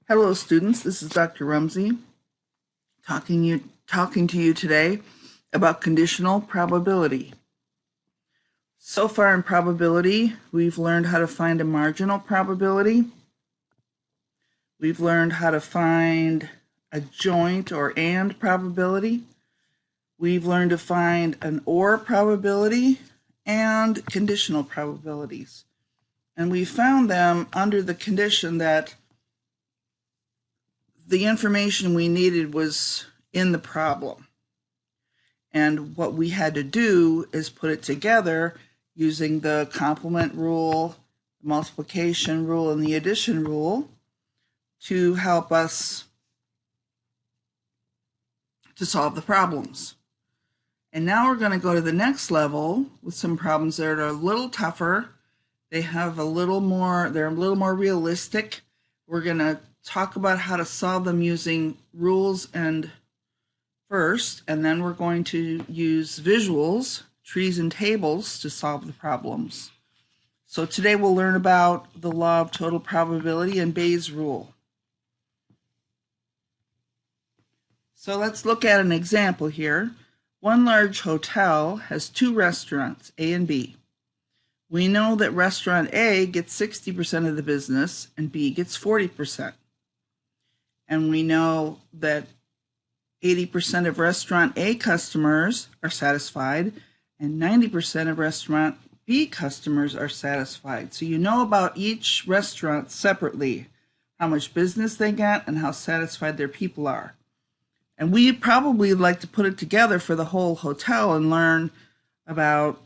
Hello students, this is Dr. Rumsey talking to you today about conditional probability. So far in probability, we've learned how to find a marginal probability. We've learned how to find a joint or and probability. We've learned to find an or probability and conditional probabilities. And we found them under the condition that the information we needed was in the problem. And what we had to do is put it together using the complement rule, the multiplication rule, and the addition rule to help us to solve the problems. And now we're going to go to the next level with some problems that are a little tougher. They're a little more realistic. We're going to talk about how to solve them using rules and first, and then we're going to use visuals, trees and tables to solve the problems. So today we'll learn about the law of total probability and Bayes' rule. So let's look at an example here. One large hotel has two restaurants, A and B. We know that restaurant A gets 60% of the business and B gets 40%. And we know that 80% of restaurant A customers are satisfied and 90% of restaurant B customers are satisfied. So you know about each restaurant separately, how much business they get and how satisfied their people are. And we probably like to put it together for the whole hotel and learn about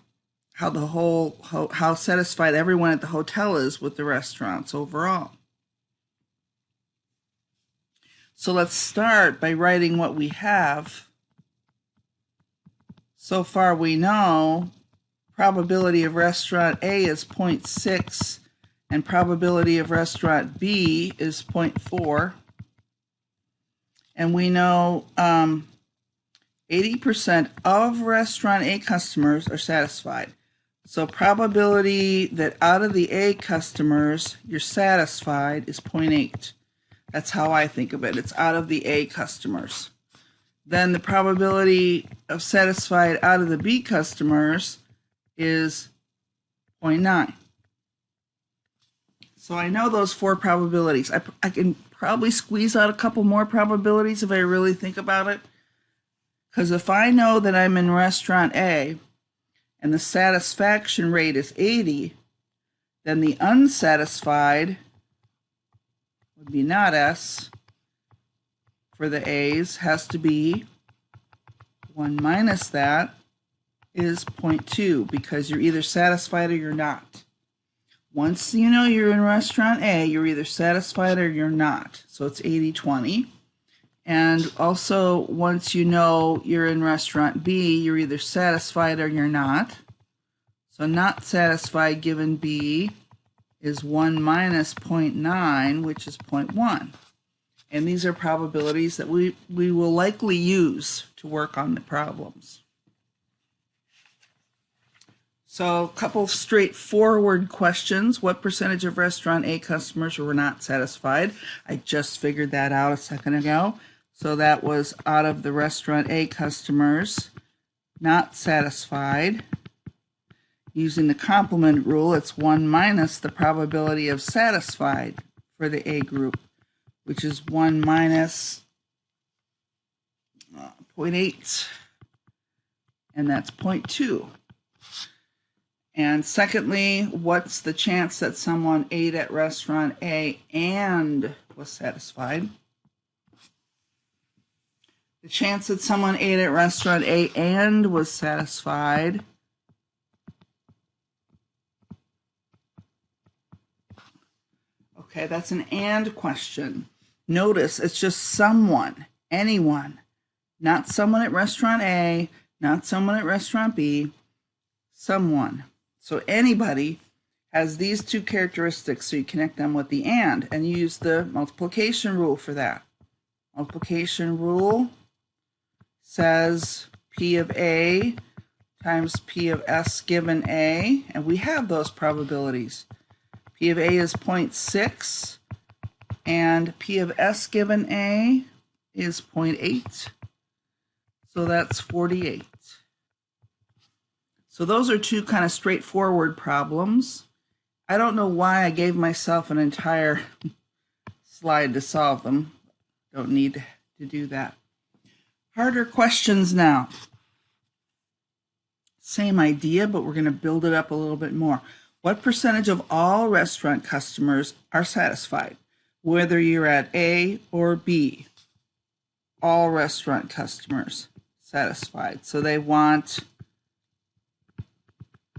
how satisfied everyone at the hotel is with the restaurants overall. So let's start by writing what we have. So far we know probability of restaurant A is 0.6 and probability of restaurant B is 0.4. And we know 80% of restaurant A customers are satisfied. So probability that out of the A customers you're satisfied is 0.8. That's how I think of it. It's out of the A customers. Then the probability of satisfied out of the B customers is 0.9. So I know those four probabilities. I can probably squeeze out a couple more probabilities if I really think about it. Because if I know that I'm in restaurant A and the satisfaction rate is 80, then the unsatisfied would be not S for the A's, has to be 1 minus that is 0.2 because you're either satisfied or you're not. Once you know you're in restaurant A, you're either satisfied or you're not. So it's 80-20. And also, once you know you're in restaurant B, you're either satisfied or you're not. So not satisfied given B is 1 minus 0.9, which is 0.1. And these are probabilities that we will likely use to work on the problems. So a couple of straightforward questions. What percentage of restaurant A customers were not satisfied? I just figured that out a second ago. So that was out of the restaurant A customers not satisfied. Using the complement rule, it's 1 minus the probability of satisfied for the A group, which is 1 minus 0.8, and that's 0.2. And secondly, what's the chance that someone ate at restaurant A and was satisfied? The chance that someone ate at restaurant A and was satisfied okay, that's an and question. Notice it's just someone, anyone, not someone at restaurant A, not someone at restaurant B, someone. So anybody has these two characteristics, so you connect them with the and you use the multiplication rule for that. Multiplication rule says P of A times P of S given A, and we have those probabilities. P of A is 0.6 and P of S given A is 0.8. So that's 48. So those are two kind of straightforward problems. I don't know why I gave myself an entire slide to solve them. Don't need to do that. Harder questions now. Same idea, but we're going to build it up a little bit more. What percentage of all restaurant customers are satisfied, whether you're at A or B? All restaurant customers satisfied. So they want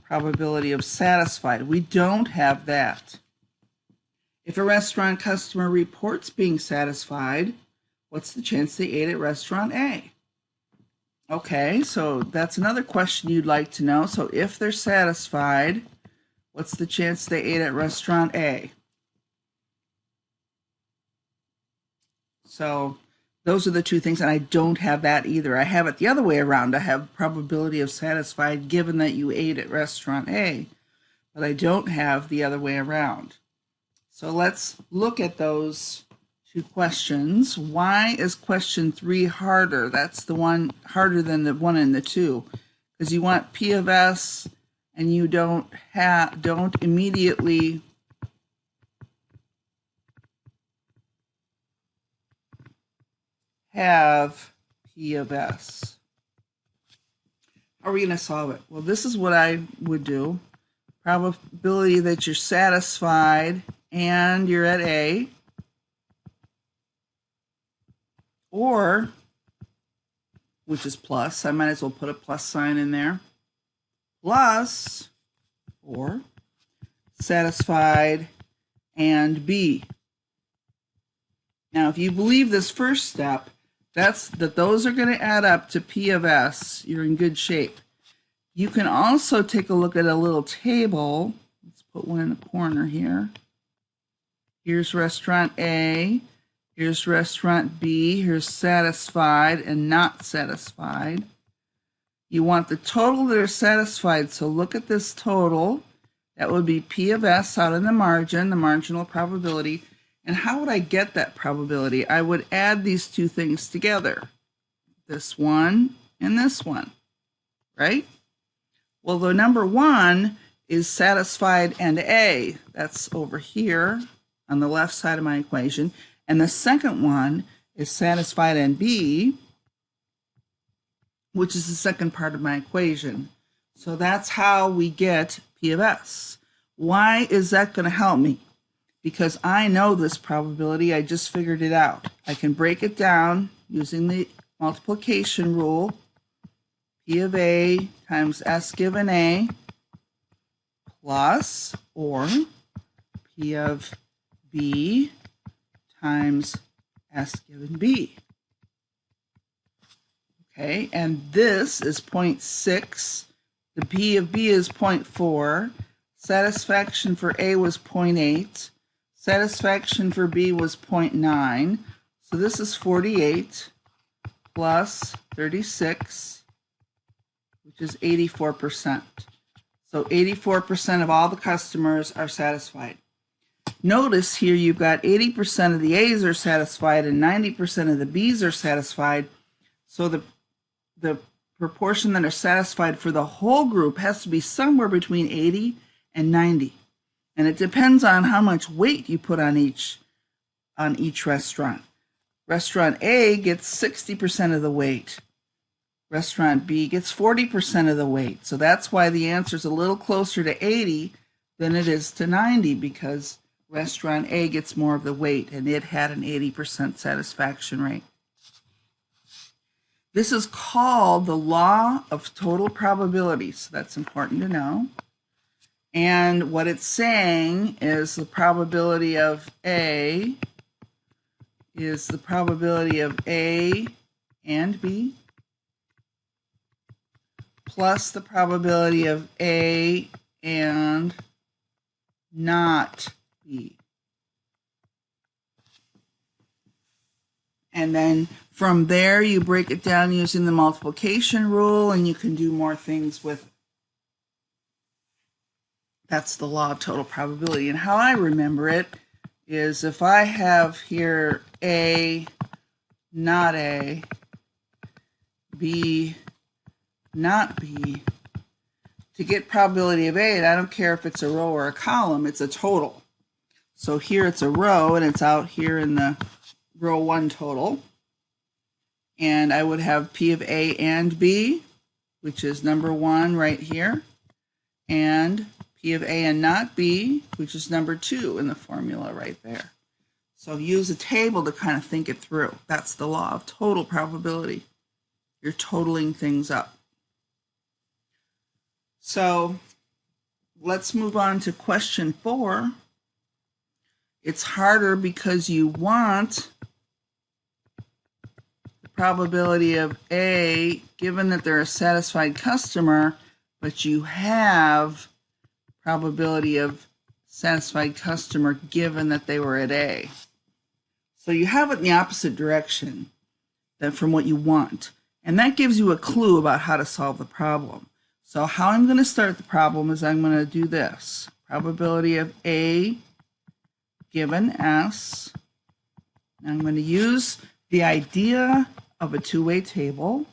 probability of satisfied. We don't have that. If a restaurant customer reports being satisfied, what's the chance they ate at restaurant A? Okay, so that's another question you'd like to know. So if they're satisfied, what's the chance they ate at restaurant A? So those are the two things, and I don't have that either. I have it the other way around. I have probability of satisfied given that you ate at restaurant A, but I don't have the other way around. So let's look at those two questions. Why is question 3 harder? That's the one harder than the 1 and the 2, because you want P of S and you don't immediately have P of S. How are we going to solve it? Well, this is what I would do. Probability that you're satisfied and you're at A, or, which is plus, I might as well put a plus sign in there, plus, or, satisfied and B. Now, if you believe this first step, those are going to add up to P of S, you're in good shape. You can also take a look at a little table. Let's put one in the corner here. Here's restaurant A, here's restaurant B, here's satisfied and not satisfied. You want the total that are satisfied, so look at this total. That would be P of S out in the margin, the marginal probability. And how would I get that probability? I would add these two things together, this one and this one, right? Well, the number 1 is satisfied and A. That's over here on the left side of my equation. And the second one is satisfied and B, which is the second part of my equation. So that's how we get P of S. Why is that going to help me? Because I know this probability, I just figured it out. I can break it down using the multiplication rule. P of A times S given A plus, or P of B times S given B. Okay, and this is 0.6. The P of B is 0.4. Satisfaction for A was 0.8. Satisfaction for B was 0.9. So this is 48 plus 36, which is 84%. So 84% of all the customers are satisfied. Notice here you've got 80% of the A's are satisfied and 90% of the B's are satisfied. So the proportion that are satisfied for the whole group has to be somewhere between 80 and 90. And it depends on how much weight you put on each restaurant. Restaurant A gets 60% of the weight. Restaurant B gets 40% of the weight. So that's why the answer is a little closer to 80 than it is to 90, because restaurant A gets more of the weight and it had an 80% satisfaction rate. This is called the law of total probabilities. So that's important to know. And what it's saying is the probability of A is the probability of A and B plus the probability of A and not B. And then from there, you break it down using the multiplication rule, and you can do more things with it. That's the law of total probability. And how I remember it is if I have here A, not A, B, not B, to get probability of A, and I don't care if it's a row or a column, it's a total. So here it's a row, and it's out here in the row 1 total. And I would have P of A and B, which is number 1 right here, and P of A and not B, which is number 2 in the formula right there. So use a table to kind of think it through. That's the law of total probability. You're totaling things up. So let's move on to question 4. It's harder because you want the probability of A given that they're a satisfied customer, but you have probability of satisfied customer given that they were at A. So you have it in the opposite direction than from what you want. And that gives you a clue about how to solve the problem. So how I'm going to start the problem is I'm going to do this. Probability of A given S. And I'm going to use the idea of a two-way table.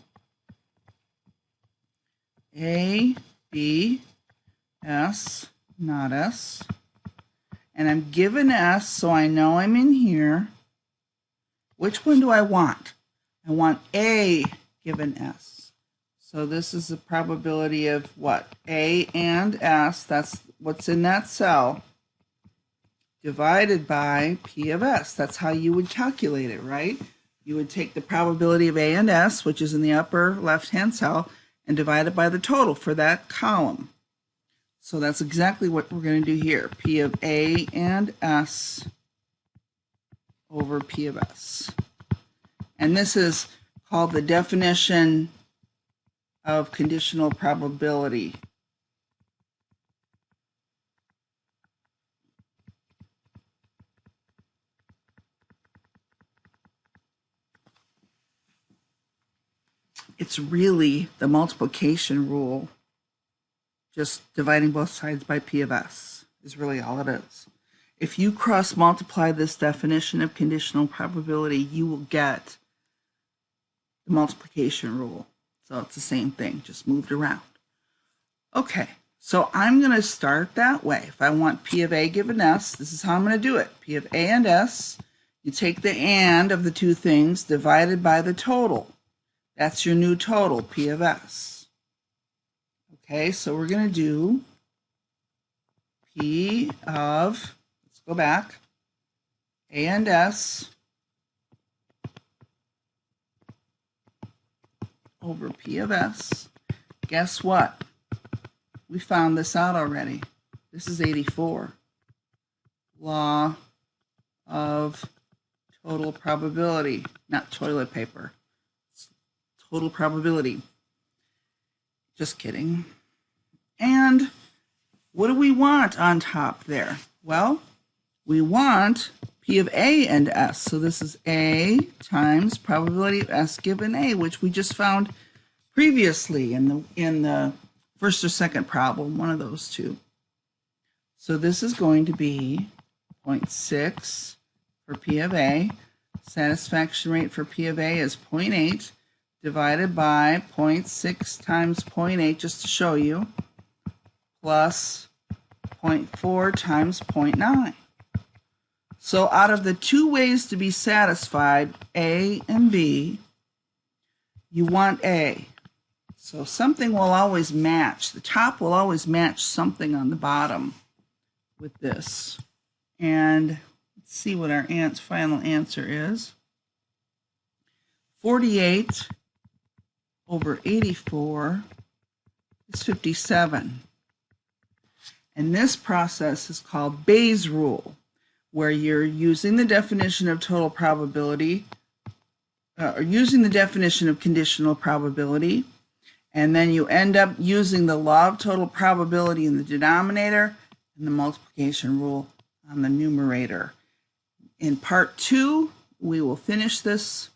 A, B, S, not S. And I'm given S, so I know I'm in here. Which one do I want? I want A given S. So this is the probability of what? A and S, that's what's in that cell, divided by P of S. That's how you would calculate it, right? You would take the probability of A and S, which is in the upper left-hand cell, and divide it by the total for that column. So that's exactly what we're going to do here. P of A and S over P of S. And this is called the definition of conditional probability. It's really the multiplication rule, just dividing both sides by P of S is really all it is. If you cross multiply this definition of conditional probability, you will get the multiplication rule. So it's the same thing, just moved around. Okay, so I'm going to start that way. If I want P of A given S, this is how I'm going to do it. P of A and S, you take the and of the two things divided by the total. That's your new total, P of S. Okay, so we're going to do P of, let's go back, A and S over P of S. Guess what? We found this out already. This is 84. Law of total probability, not toilet paper. It's total probability. Just kidding. And what do we want on top there? Well, we want P of A and S. So this is A times probability of S given A, which we just found previously in the first or second problem, one of those two. So this is going to be 0.6 for P of A. Satisfaction rate for P of A is 0.8 divided by 0.6 times 0.8, just to show you, plus 0.4 times 0.9. So out of the two ways to be satisfied, A and B, you want A. So something will always match. The top will always match something on the bottom with this. And let's see what our final answer is. 48 over 84 is 57. And this process is called Bayes' rule, where you're using the definition of total probability, or using the definition of conditional probability, and then you end up using the law of total probability in the denominator and the multiplication rule on the numerator. In part 2, we will finish this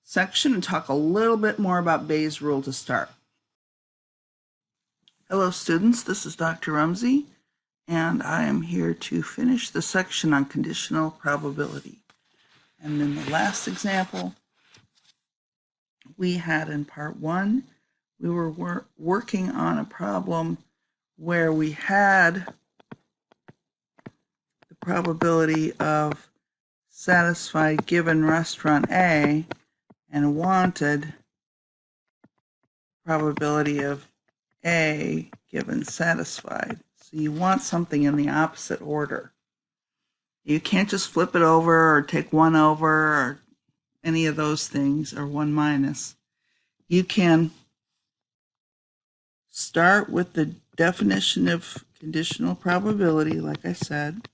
section and talk a little bit more about Bayes' rule to start. Hello students, this is Dr. Rumsey, And I am here to finish the section on conditional probability. And then the last example we had in part 1, we were working on a problem where we had the probability of satisfied given restaurant A and wanted probability of A given satisfied. So you want something in the opposite order. You can't just flip it over or take 1 over or any of those things, or 1 minus. You can start with the definition of conditional probability, like I said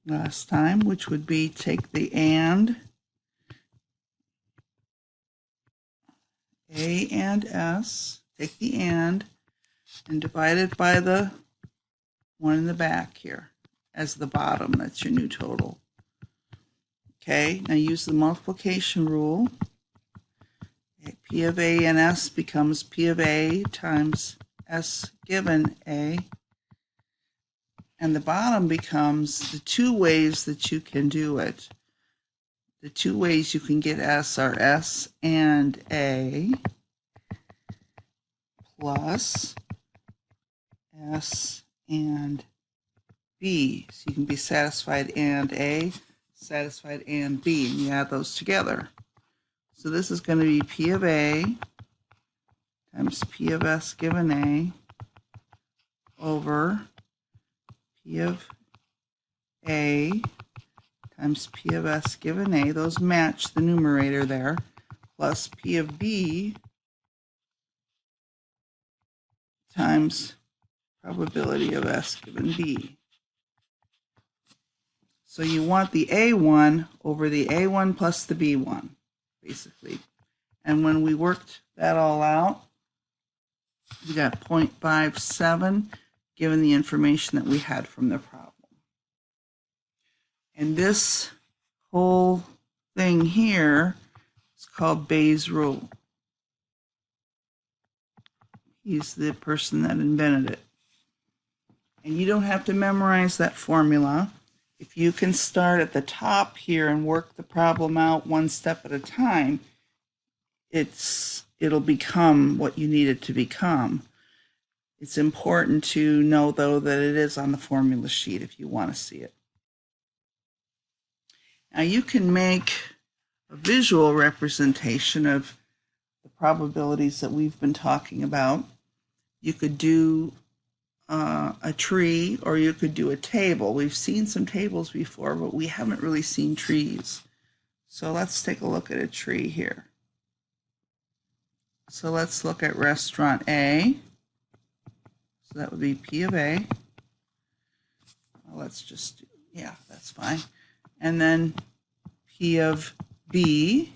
last time, which would be take the and, A and S, take the and divide it by the one in the back here as the bottom. That's your new total. Okay, now use the multiplication rule. P of A and S becomes P of A times S given A. And the bottom becomes the 2 ways that you can do it. The 2 ways you can get S are S and A plus S and B. So you can be satisfied and A, satisfied and B, and you add those together. So this is going to be P of A times P of S given A over P of A times P of S given A. Those match the numerator there, plus P of B times probability of S given B. So you want the A1 over the A1 plus the B1, basically. And when we worked that all out, we got 0.57 given the information that we had from the problem. And this whole thing here is called Bayes' rule. He's the person that invented it. And you don't have to memorize that formula. If you can start at the top here and work the problem out 1 step at a time, it'll become what you need it to become. It's important to know, though, that it is on the formula sheet if you want to see it. Now you can make a visual representation of the probabilities that we've been talking about. You could do a tree, or you could do a table. We've seen some tables before, but we haven't really seen trees. So let's take a look at a tree here. So let's look at restaurant A. So that would be P of A. Well, let's just do, yeah, that's fine. And then P of B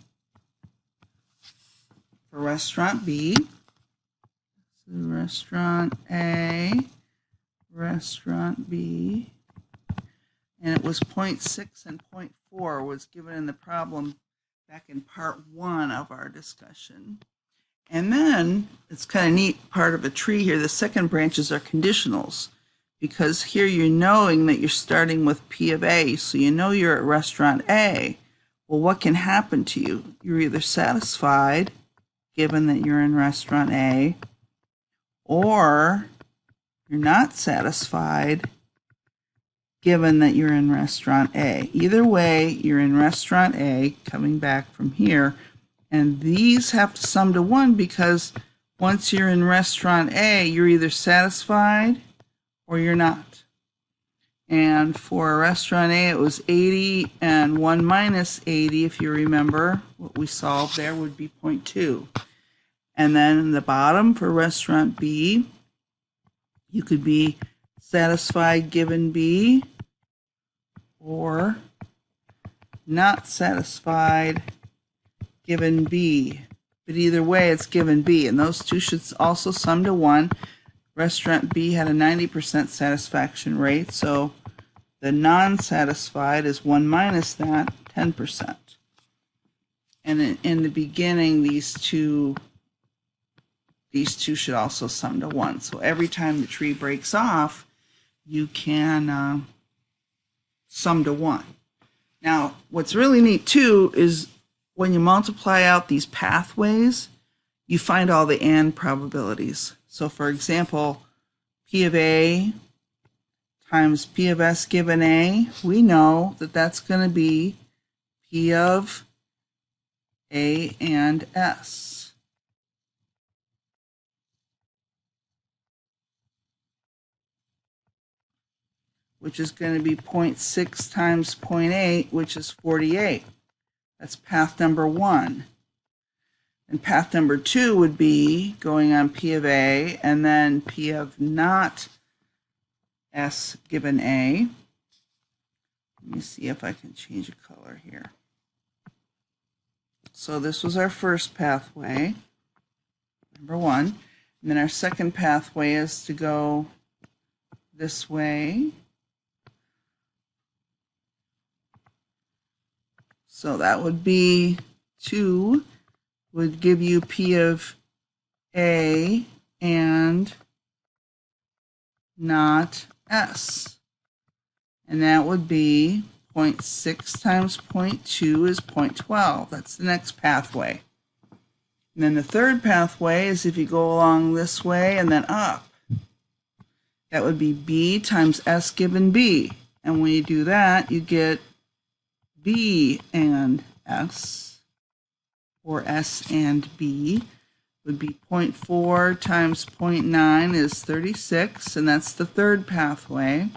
for restaurant B. So restaurant A, restaurant B. And it was 0.6 and 0.4 was given in the problem back in part 1 of our discussion. And then it's kind of neat part of a tree here. The second branches are conditionals, because here you're knowing that you're starting with P of A, so you know you're at restaurant A. Well, what can happen to you? You're either satisfied, given that you're in restaurant A, or you're not satisfied, given that you're in restaurant A. Either way, you're in restaurant A, coming back from here, and these have to sum to 1, because once you're in restaurant A, you're either satisfied or you're not. And for restaurant A, it was 80, and 1 minus 80, if you remember, what we solved there would be 0.2. And then in the bottom for restaurant B, you could be satisfied given B, or not satisfied given B. But either way, it's given B, and those two should also sum to 1. Restaurant B had a 90% satisfaction rate, so the non-satisfied is 1 minus that, 10%. And in the beginning, these two these two should also sum to 1. So every time the tree breaks off, you can sum to 1. Now, what's really neat too is when you multiply out these pathways, you find all the and probabilities. So for example, P of A times P of S given A, we know that that's going to be P of A and S. Which is going to be 0.6 times 0.8, which is 48. That's path number 1. And path number 2 would be going on P of A and then P of not S given A. Let me see if I can change a color here. So this was our first pathway, number 1. And then our second pathway is to go this way. So that would be 2 would give you P of A and not S. And that would be 0.6 times 0.2 is 0.12. That's the next pathway. And then the third pathway is if you go along this way and then up. That would be B times S given B. And when you do that, you get B and S, or S and B, would be 0.4 times 0.9 is 36, and that's the third pathway.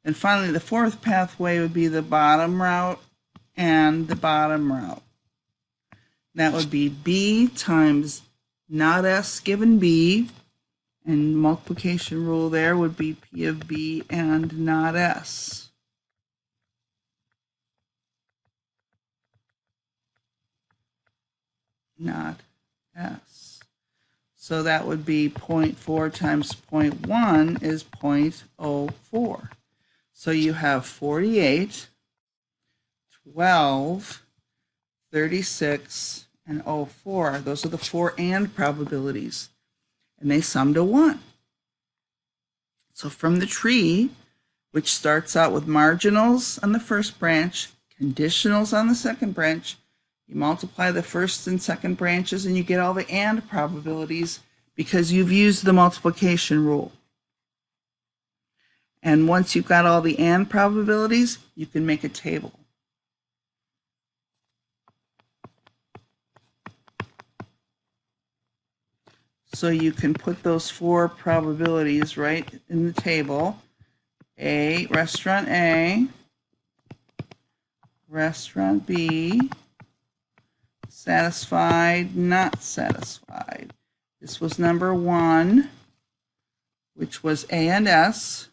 And finally, the fourth pathway would be the bottom route and the bottom route. That would be B times not S given B, and multiplication rule there would be P of B and not S. Not S. So that would be 0.4 times 0.1 is 0.04. So you have 48, 12, 36, and 04. Those are the 4 and probabilities. And they sum to 1. So from the tree, which starts out with marginals on the first branch, conditionals on the second branch, you multiply the first and second branches and you get all the and probabilities because you've used the multiplication rule. And once you've got all the and probabilities, you can make a table. So you can put those 4 probabilities right in the table. Restaurant A, restaurant B, satisfied, not satisfied. This was number 1, which was A and S,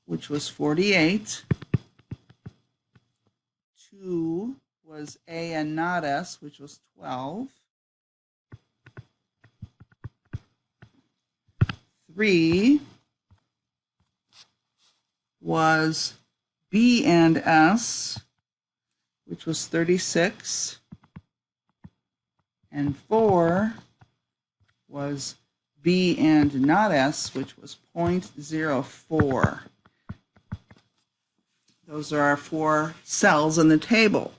which was 48. 2 was A and not S, which was 12. 3 was B and S, which was 36. And 4 was B and not S, which was 0.04. Those are our 4 cells in the table,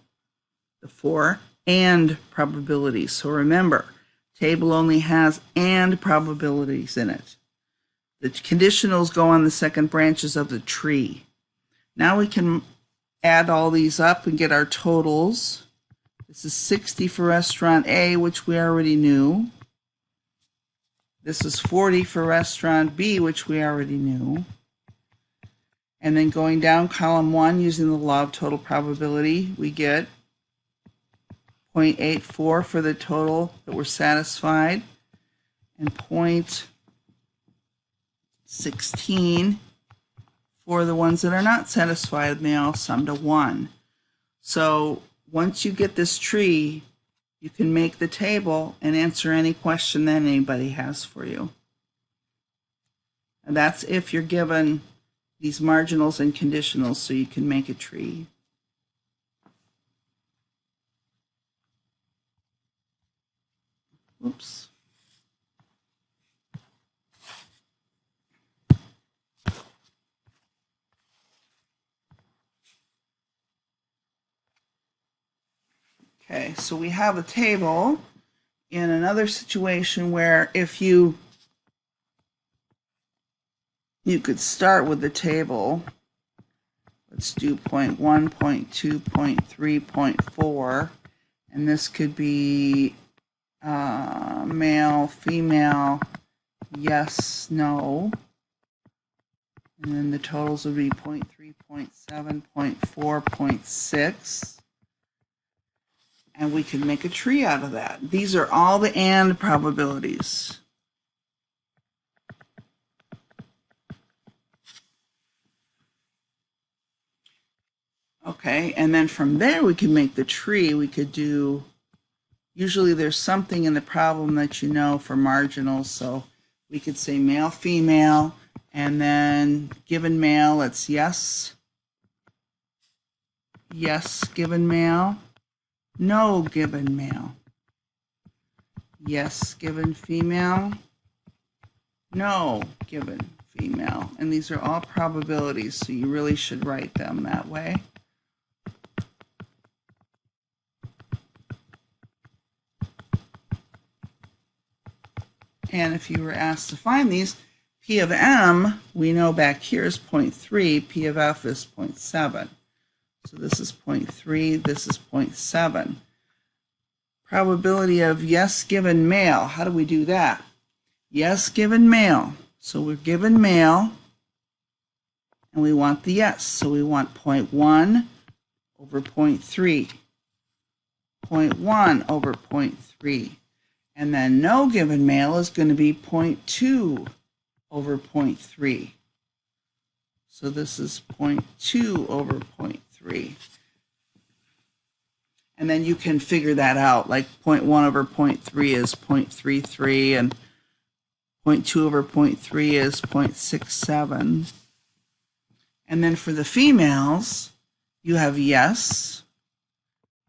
the 4 and probabilities. So remember, table only has and probabilities in it. The conditionals go on the second branches of the tree. Now we can add all these up and get our totals. This is 60 for restaurant A, which we already knew. This is 40 for restaurant B, which we already knew. And then going down column 1 using the law of total probability, we get 0.84 for the total that were satisfied and 0.16 for the ones that are not satisfied, and they all sum to 1. So once you get this tree, you can make the table and answer any question that anybody has for you. And that's if you're given these marginals and conditionals so you can make a tree. Oops. Okay, so we have a table in another situation where if you could start with the table. Let's do 0.1, 0.2, 0.3, 0.4, and this could be male, female, yes, no, and then the totals would be 0.3, 0.7, 0.4, 0.6, and we can make a tree out of that. These are all the AND probabilities. Okay, and then from there we can make the tree. We could do, usually there's something in the problem that you know for marginals, so we could say male, female, and then given male, it's yes, yes given male, no given male, yes given female, no given female, and these are all probabilities, so you really should write them that way. And if you were asked to find these, P of M, we know back here is 0.3, P of F is 0.7. So this is 0.3, this is 0.7. Probability of yes given male, how do we do that? Yes given male, so we're given male, and we want the yes, so we want 0.1 over 0.3, 0.1 over 0.3. And then no given male is going to be 0.2 over 0.3. So this is 0.2 over 0.3. And then you can figure that out, like 0.1 over 0.3 is 0.33, and 0.2 over 0.3 is 0.67. And then for the females, you have yes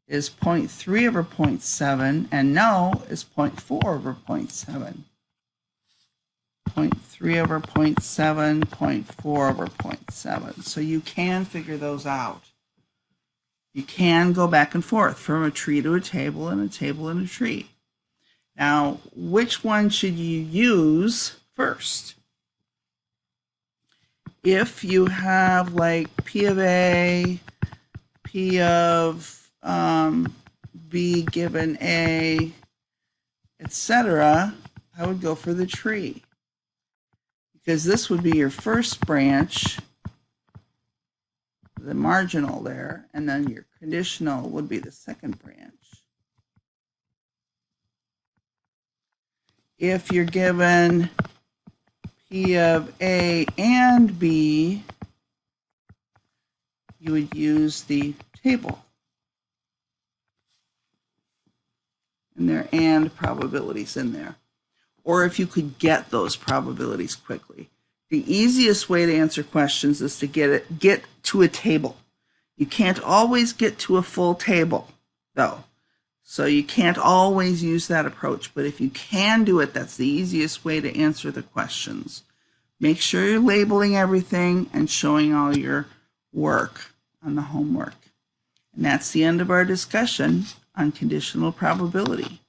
is 0.3 over 0.7, and no is 0.4 over 0.7. 0.3 over 0.7, 0.4 over 0.7. So you can figure those out. You can go back and forth from a tree to a table and a table and a tree. Now, which one should you use first? If you have like P of A, P of B given A, etc., I would go for the tree, because this would be your first branch, the marginal there, and then your conditional would be the second branch. If you're given P of A and B, you would use the table. And there are and probabilities in there. Or if you could get those probabilities quickly. The easiest way to answer questions is to get to a table. You can't always get to a full table, though. So you can't always use that approach. But if you can do it, that's the easiest way to answer the questions. Make sure you're labeling everything and showing all your work on the homework. And that's the end of our discussion on conditional probability.